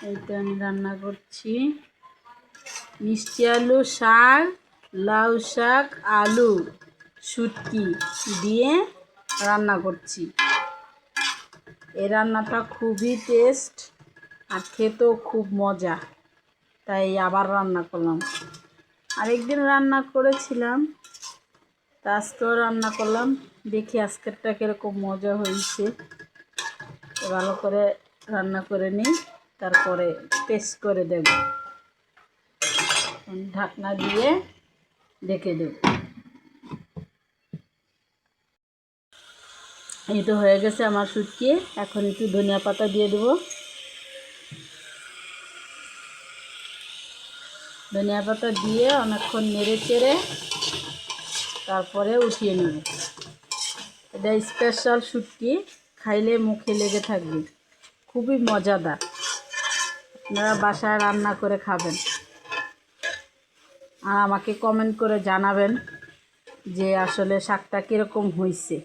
এই তো আমি রান্না করছি মিষ্টি আলু শাক, লাউ শাক, আলু শুটকি দিয়ে রান্না করছি। এই রান্নাটা খুবই টেস্ট আর খেতেও খুব মজা, তাই আবার রান্না করলাম। আরেকদিন রান্না করেছিলাম, তা আজকেও রান্না করলাম। দেখি আজকেরটা কীরকম মজা হয়েছে। ভালো করে রান্না করে নিই, তারপরে টেস্ট করে দেব। ঢাকনা দিয়ে ঢেকে দেব। এই তো হয়ে গেছে আমার শুটকি। এখন একটু ধনিয়া পাতা দিয়ে দেব। ধনিয়া পাতা দিয়ে অনেকক্ষণ নেড়ে চেড়ে তারপরে উঠিয়ে নেব। এটা স্পেশাল শুটকি, খাইলে মুখে লেগে থাকবে, খুবই মজাদার। আপনারা বাসায় রান্না করে খাবেন আর আমাকে কমেন্ট করে জানাবেন যে আসলে শাকটা কীরকম হয়েছে।